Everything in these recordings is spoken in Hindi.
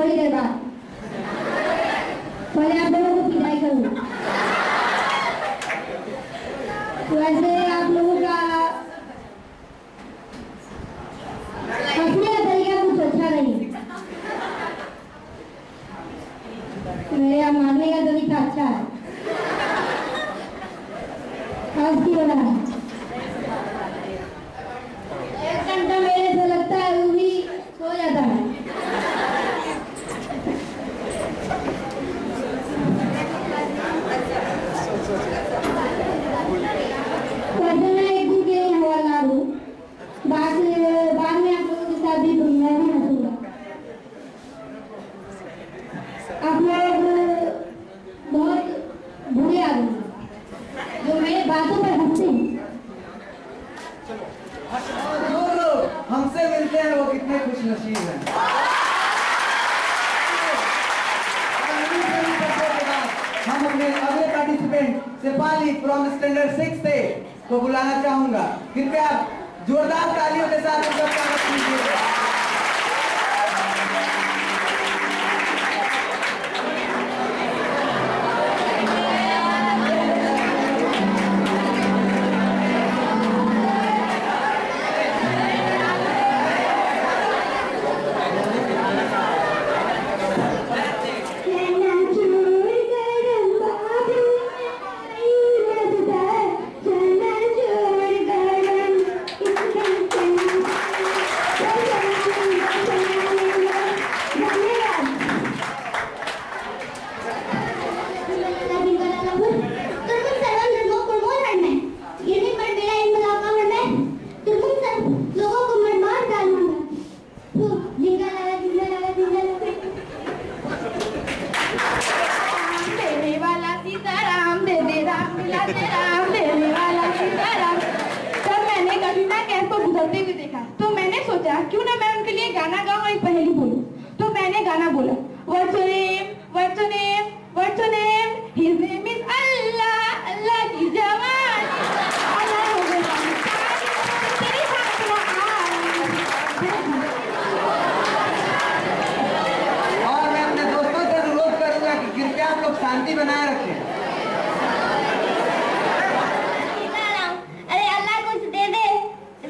थोड़ी देर बाद। पहले आप लोगों को पिटाई करूँ। वैसे आप लोगों का हंसने का तरीका कुछ अच्छा नहीं। मेरा मारने का तरीका अच्छा है। हंस क्यों रहा है? 1 घंटा मेरे से लगता है वो भी सो जाता है। बाद में आप लोगों के साथ भी मैं भी हंसूंगा। आप लोग बहुत बुरे आदमी जो मेरे बातों पर हंसते हैं। जो लोग हमसे मिलते हैं वो कितने खुशनसीब हैं। हम अपने अगले पार्टिसिपेंट शेफाली फ्रॉम स्टैंडर्ड 6 से को बुलाना चाहूंगा। कृपया जोरदार तालियों के साथ उनका स्वागत कीजिए। क्यों ना मैं उनके लिए गाना गाऊं और एक पहेली बोलूं। तो मैंने गाना बोला, What's your name? What's your name? What's your name? His name is Allah, Allah की जवान। Allah हो गया तेरी और मैं अपने दोस्तों से अनुरोध करूंगा कि कृपया आप लोग शांति बनाए रखें। अरे अल्लाह कुछ दे दे।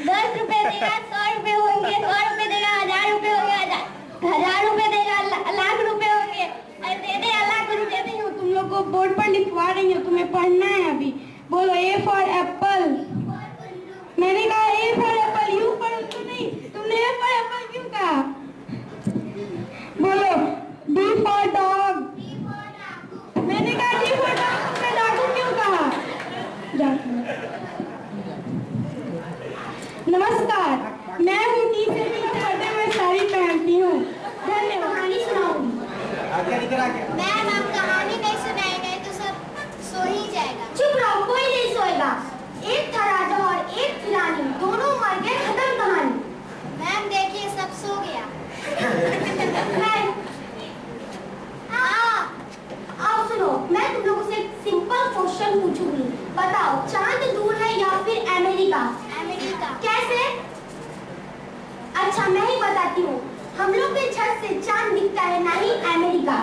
10 रुपए देगा, 100 रुपए होंगे, 100 रुपए देगा, 1000 रुपए होंगे, 1000 रुपए देगा, लाख रुपए होंगे। अरे दे दे अल्लाह, कुछ दे दे। तुम लोग को बोर्ड पर लिखवा रही हूँ, तुम्हें पढ़ना है अभी। बोलो A for apple। मैंने कहा A for apple, U for तो नहीं, तुमने A for apple क्यों कहा? बोलो D for dog। मैंने कहा D for dog, तुमने डाकू क्यों कहा? नमस्कार, मैं हूँ टी से पढ़ते हुए साड़ी पहनती हूँ। धन्यवाद। कहानी सुनाऊंगी। मैम आप कहानी नहीं सुनाएंगे तो सब सो ही जाएगा। चुप रहो, कोई नहीं सोएगा। एक था राजा और एक थी रानी, दोनों मर गए, खत्म कहानी। मैम देखिए सब सो गया। आओ सुनो, मैं तुम लोगों से एक सिंपल क्वेश्चन पूछूंगी। बताओ, चांद दूर है या फिर अमेरिका? अमेरिका। कैसे? अच्छा मैं ही बताती हूँ। हम लोग के छत से चांद दिखता है, नहीं अमेरिका।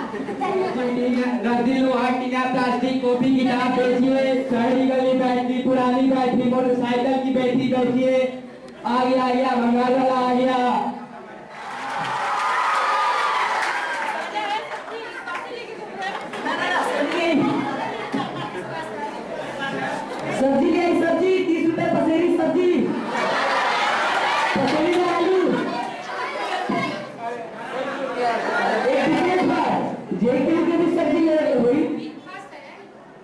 नकदी लोहा टीना प्लास्टिक कॉपी किताब बेचिए, शहरी गली बैटरी पुरानी बैटरी मोटरसाइकिल की बैटरी बेचिए। आ गया भंगार वाला आ गया। सब्जी ले आई, सब्जी 30 रुपए पसेरी सब्जी, पसेरी में आलू। के भी सब्जी हुई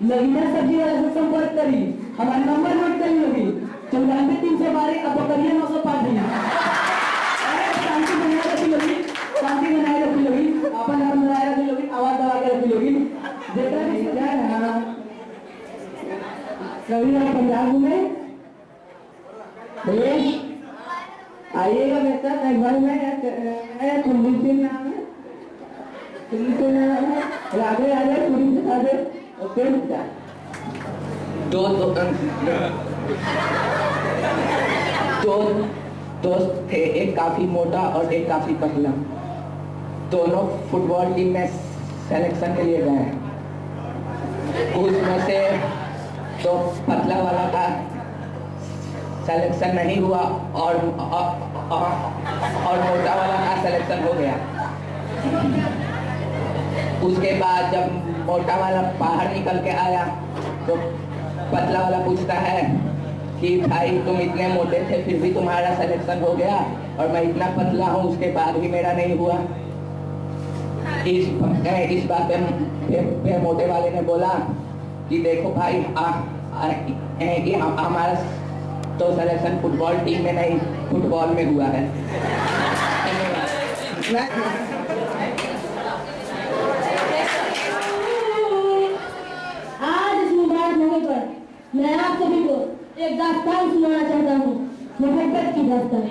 लगीना सब्जी वाला से संपर्क करी। हमारा नंबर नोट करी होगी 94 312 अब करिए 905। शांति बनाए रखी होगी, शांति बनाए रखी होगी, अपन नाम बनाए रखी होगी, आवाज दबा के रखी होगी। जेकरा भी क्या है कभी आप पंजाब में आइएगा बेटा, घर में कुंडी से नाम है, कुंडी से नाम है, राधे राधे कुंडी से राधे। ओके बेटा। दो दोस्त थे, एक काफी मोटा और एक काफी पतला। दोनों फुटबॉल टीम में सिलेक्शन के लिए गए। उसमें से तो पतला वाला का सिलेक्शन नहीं हुआ और मोटा वाला का सिलेक्शन हो गया। उसके बाद जब मोटा वाला बाहर निकल के आया तो पतला वाला पूछता है कि भाई तुम इतने मोटे थे फिर भी तुम्हारा सिलेक्शन हो गया और मैं इतना पतला हूँ उसके बाद भी मेरा नहीं हुआ। इस बात पे मोटे वाले ने बोला कि देखो भाई हमारा तो सिलेक्शन फुटबॉल टीम में नहीं फुटबॉल में हुआ है। आज इस मुबारक मौके पर मैं आप सभी को एक दास्तान सुनाना चाहता हूँ, मोहब्बत की दास्तान।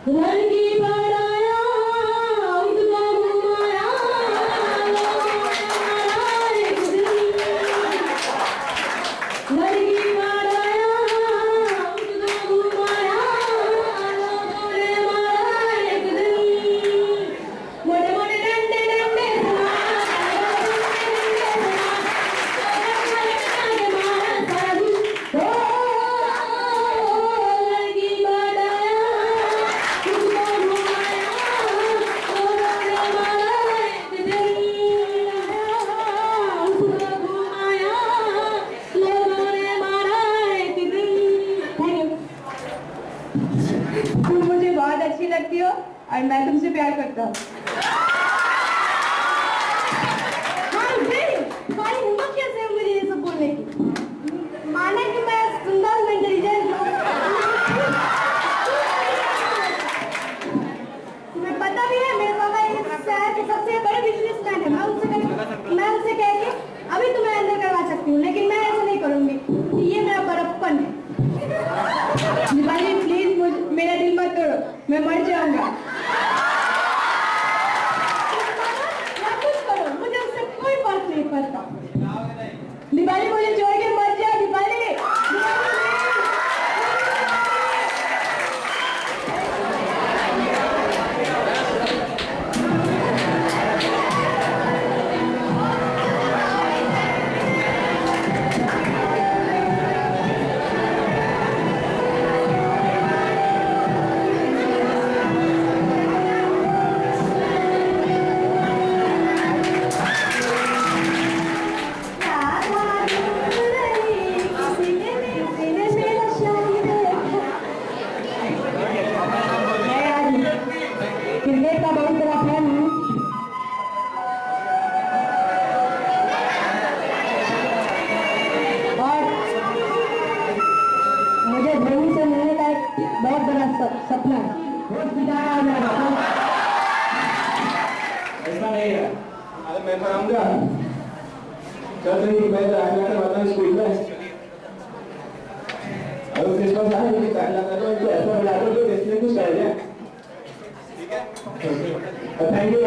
लड़की पढ़ाया उसको घुमाया एक दिन, लड़की पढ़ाया उसको घुमाया लोगों ने मारा एक दिन, मोटे मोटे डंडे डंडे तुम मुझे बहुत अच्छी लगती हो और मैं तुमसे प्यार करता हूँ। तुम्हारी हिम्मत कैसे है मुझे ये सब बोलने की? माना कि मैं सुंदर हूँ, इंटेलिजेंट हूँ, तुम्हें पता भी है मेरे पापा इस शहर के सबसे बड़े बिजनेसमैन है। मैं उनसे कह के अभी तुम्हें अंदर करवा सकती हूँ, लेकिन मैं ऐसा नहीं करूँगी। ये मेरा बड़प्पन है। दीपाली प्लीज मेरा दिल मत तोड़ो, मैं मर जाऊंगा। या कुछ करो, मुझे उससे कोई फर्क नहीं पड़ता। दीपाली मुझे छोड़ के मत जा। दीपाली क्रिकेट का बहुत बड़ा फैन हूँ। और मुझे धोनी से मिलने का एक बहुत बड़ा सपना है। ऐसा नहीं है। अरे मैं पढ़ाऊंगा। चल रही मैं आगे करवाता हूँ स्कूल में। अगर क्रिसमस आए तो पहला करो तो ऐसा मिला दो जो इसमें कुछ कर जाए। ठीक है? Thank you.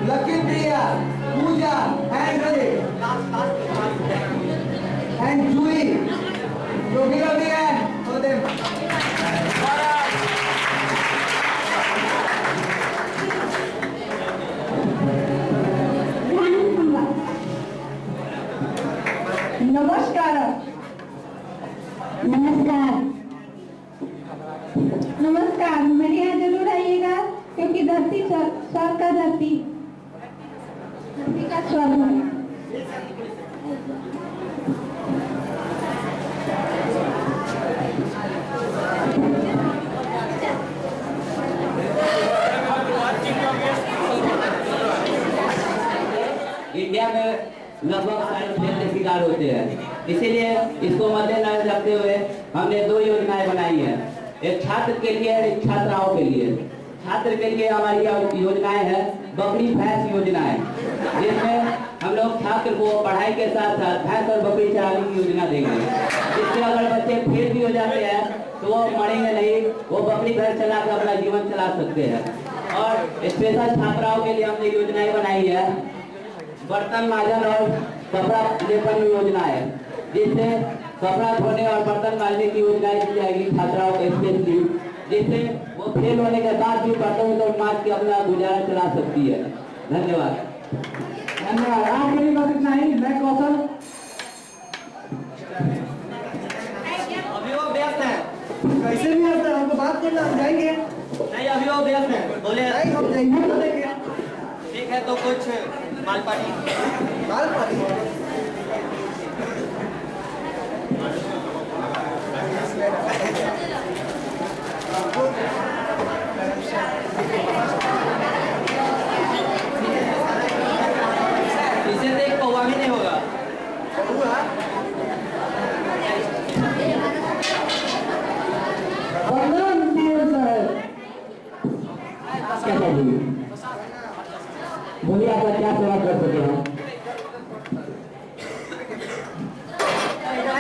Lucky Priya, Pooja, and Julie. So give a big hand for them. नमस्कार। नमस्कार। नमस्कार, मेरे यहाँ जरूर आइएगा क्योंकि धरती स्वर्ग का धरती का स्वर्ग है। इंडिया में लगभग 3.5 के शिकार होते हैं, इसीलिए इसको मद्देनजर रखते हुए हमने 2 योजनाएं बनाई हैं, एक छात्र के लिए और एक छात्राओं के लिए। छात्र के लिए हमारी योजनाएं हैं बकरी भैंस योजनाएं, जिसमें हम लोग छात्र को पढ़ाई के साथ साथ भैंस और बकरी चराने की योजना देंगे, जिससे अगर बच्चे फेल भी हो जाते हैं तो तो वो मरेंगे नहीं, वो बकरी घर चला कर अपना जीवन चला सकते हैं। और स्पेशल छात्राओं के लिए हमने योजनाएं बनाई है, बर्तन मांजन और कपड़ा लेपन योजना है, जिससे कपड़ा धोने और बर्तन मांजने की योजनाएं दी जाएगी छात्राओं को स्पेशली, जिससे वो फेल होने के बाद भी बर्तन तो मांज के अपना गुजारा चला सकती है। धन्यवाद। धन्यवाद। आप मेरी बात इतना ही। मैं कौशल अभी वो व्यस्त है, कैसे भी व्यस्त है, हमको बात करना, हम जाएंगे। नहीं अभी वो व्यस्त है, बोले नहीं हम जाएंगे तो देंगे। ठीक है तो कुछ माल पानी इसे देख कौवा भी नहीं होगा। वंदन पीएम साहब। क्या चाहिए? बोलिए आपका क्या सेवा कर सके हम?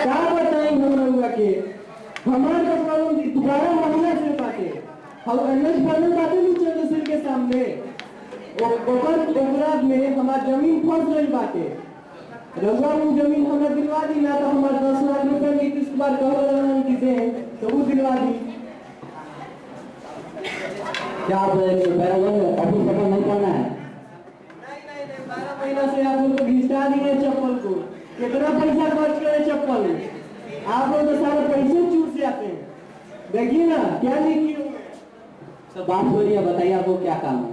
क्या बताएं हम लोग के हमारे तो प्रॉब्लम दोबारा महीना से पाते हम एनएच बनने पाते नहीं चंद्रशेखर के सामने वो गोबर गोबराज में हमारा जमीन फंस रही बाटे। रघुआ में जमीन हमें दिलवा दी ना तो हमारे 10 लाख रुपए की किस्त बार कहो किसे तो वो दिलवा दी। क्या आप अभी सफल नहीं करना है? नहीं 12 महीना से आप लोग घिसा दिए चप्पल को। कितना पैसा खर्च करे चप्पल में? आप लोग तो सारे पैसे चूस जाते हैं। देखिए ना क्या लिखी हो। तो बात हो रही है, बताइए आपको क्या काम है?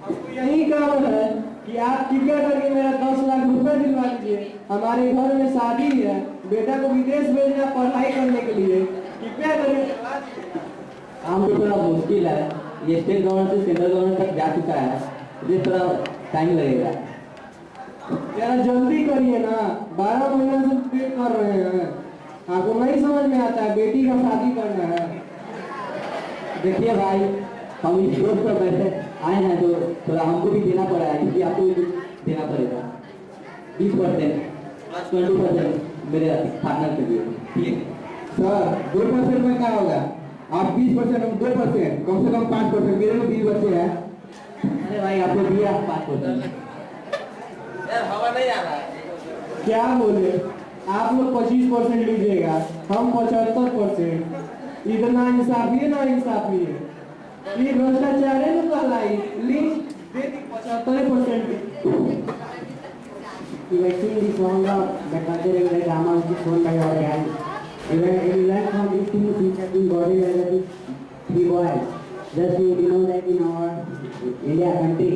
आपको यही काम है कि आप टिकट करके मेरा 10 लाख रुपए दिलवा दीजिए। हमारे घर में शादी है, बेटा को विदेश भेजना पढ़ाई करने के लिए, कृपया करके काम तो थोड़ा मुश्किल है, ये स्टेट गवर्नमेंट से सेंट्रल गवर्नमेंट तक जा चुका है, मुझे थोड़ा टाइम लगेगा। जरा जल्दी करिए ना, 12 महीना से वेट कर रहे हैं। आपको नहीं समझ में आता है, बेटी का शादी करना है। देखिए भाई, हम इस रोड पर बैठे आए हैं तो थोड़ा हमको भी देना पड़ा है, क्योंकि आपको भी देना पड़ेगा 20% 20% मेरे पार्टनर के लिए। ठीक सर 2% में क्या होगा? आप 20%, हम 2%, कम से कम 5%, मेरे में 20 बच्चे हैं। अरे भाई आपको दिया 5%। हवा नहीं आ रहा है। क्या बोले आप लोग 25% लीजिएगा, हम 75%। इतना इंसाफी है ना इंसाफी है, ये भ्रष्टाचार है ना कहलाई। Lease they the 75%। Eventually, this song of the cultural drama which is shown by our gang. We learn from these things which have been body related three boys. Just you know that in our India country,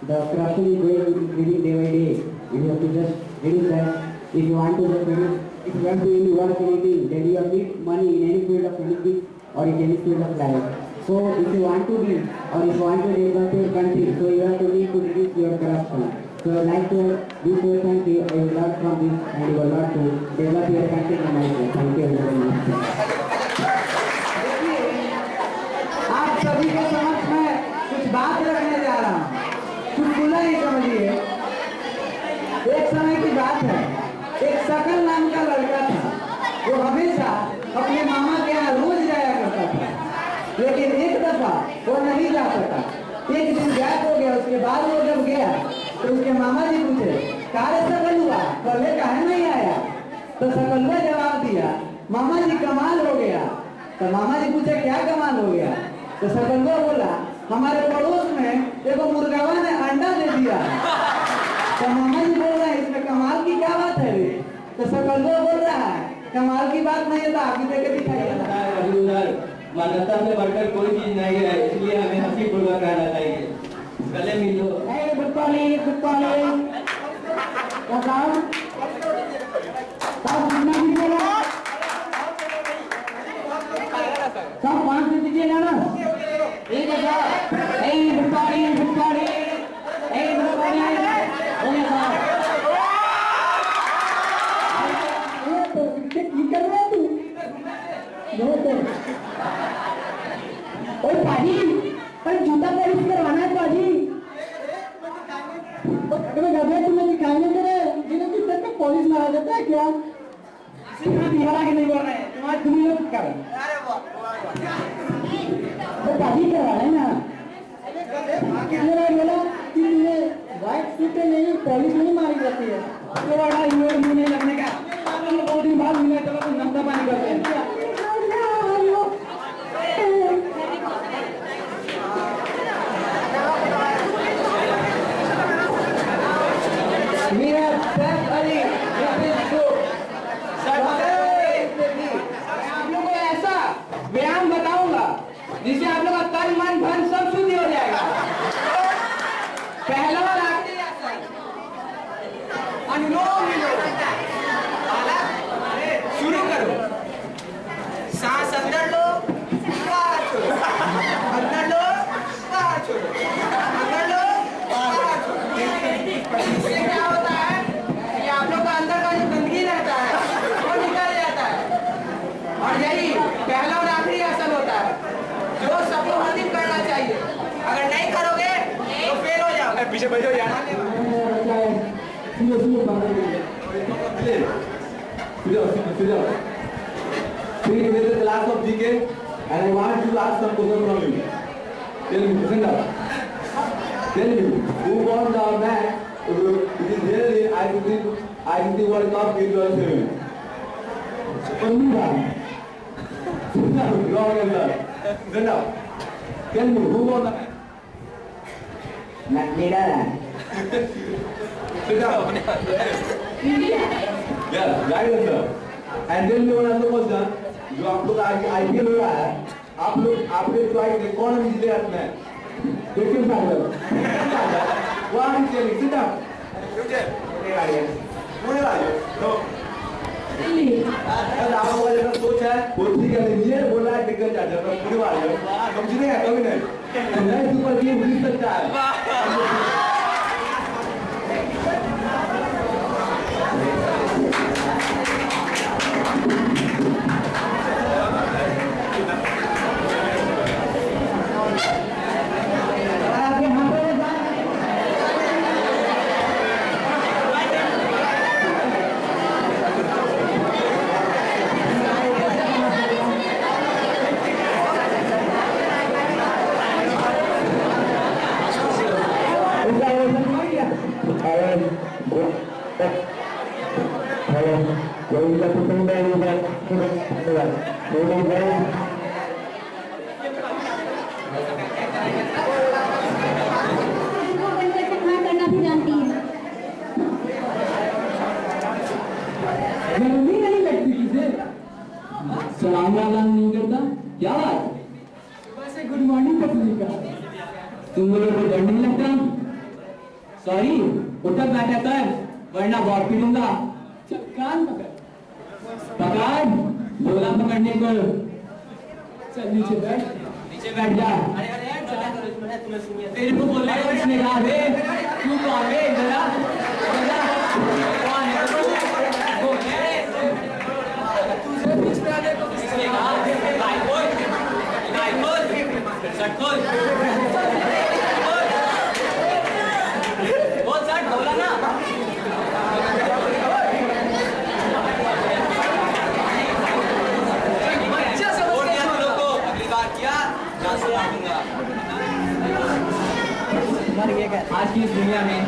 the corruption is going increasing day by day. You have to just reduce that. If you want to just reduce, if you want to really work anything, then you have need money in any field of anything or in any field of life. So if you want to be or if you want to develop your country, so you have to need to reduce your corruption. So I would like to do your country, I will learn from this and you will learn to develop your country in my way. Thank you very much. आप सभी के समक्ष में कुछ बात रखने जा रहा हूँ, कुछ खुला ही समझिए। एक समय की बात है, एक सकल नाम का लड़का था, वो हमेशा अपने मामा के यहाँ रोज जाया करता था, लेकिन एक दफा वो नहीं जा सका। एक दिन गैप हो गया, उसके बाद वो जब गया तो उसके मामा जी पूछे, कार्य सकल हुआ, पहले काहे नहीं आया? तो सकलुआ जवाब दिया, मामा जी कमाल हो गया। तो मामा जी पूछे, क्या कमाल हो गया? तो सकलुआ बोला, हमारे पड़ोस में एगो मुर्गावा ने अंडा दे दिया। तो मामा जी बोल रहे हैं, इसमें कमाल की क्या बात है रे? तो सकलुआ बोल रहा है, कमाल की बात नहीं है तो आप ही देके दिखाइए। मानवता से बढ़कर कोई चीज नहीं है, इसलिए हमें हंसी पूर्वक रहना चाहिए। गले मिलो। सब 5 से दीजिएगा ना? ठीक है सर। जूता पॉलिश करवाना है पाजी। तुम्हें दिखाएंगे तेरे जिन्हें जूते पे पॉलिश मारा जाता है क्या? बिहार के नहीं बोल रहे हैं। आज तुम लोग क्या अरे वाह तो शादी करवा रहे ना बोला कि ये व्हाइट सूट नहीं पॉलिश नहीं मारी जाती है तो बड़ा यूर मुंह नहीं लगने का हम लोग 2 दिन बाद मिले चलो तो नमदा पानी करते हैं मेरा सैफ अली आप लोगों को ऐसा व्यायाम बताऊंगा जिससे आप लोग का तन मन धन सब शुद्ध हो जाएगा। पहला और आखिरी आसन अनुलोम विलोम। शुरू करो। सांस अंदर लो, बाहर छोड़ो। अंदर लो, बाहर छोड़ो। अंदर लो, बाहर छोड़ो। इससे क्या होता है कि आप लोग का अंदर का जो गंदगी रहता है वो निकल जाता है और यही पहला और आखिरी आसन होता है जो सबको हर दिन करना चाहिए। अगर नहीं करोगे तो फेल हो जाओगे। पीछे बैठो यार Please visit the class of GK and I want to ask some questions from you. Tell me, stand up. Tell me, who won the match? It is really ICC World Cup in 2007. Only one. Wrong answer. Stand up. Tell me, who won the match? Netherlands. Sit down. Yeah, right answer. And then me one other question. जो आप लोग IPL हो रहा है, आप लोग आपके चॉइस में कौन जीते आज मैच? देखिए final. One is telling, sit down. होने वाली है। तो आप लोगों का जो सोच है, वो ठीक है लीजिए, बोल रहा है टिकट चार्जर पर पूरी बात है। हम जीतेंगे कभी नहीं। नहीं सुपर टीम जीत सकता है। करना भी जानती है। गर्मी नहीं लगती किसे? सलाम वाला नहीं करता? क्या बात? वैसे गुड मॉर्निंग पत्रिका। तुम लोगों को डर नहीं लगता? सॉरी, उठक बैठा कर, वरना बहुत पीटूंगा। चल कान पकड़। पकड़, बोला पकड़ने को। चल नीचे बैठ। नीचे बैठ जा। तेरे को बोलने को इसने कहा बे, क्यों कहा बे जरा? कौन है तू? तुझे पूछने आने को किसने कहा? लाइकोल, सटकोल, बोल सट बोला ना? बच्चा समझ गया तुम लोग को, अगली बार किया ना सुना दूंगा। आज की इस दुनिया में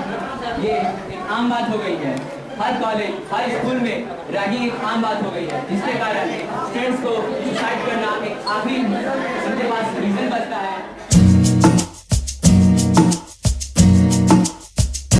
ये एक आम बात हो गई है। हर कॉलेज, हर स्कूल में रैगिंग एक आम बात हो गई है, जिसके कारण स्टूडेंट्स को सुसाइड करना एक आखिरी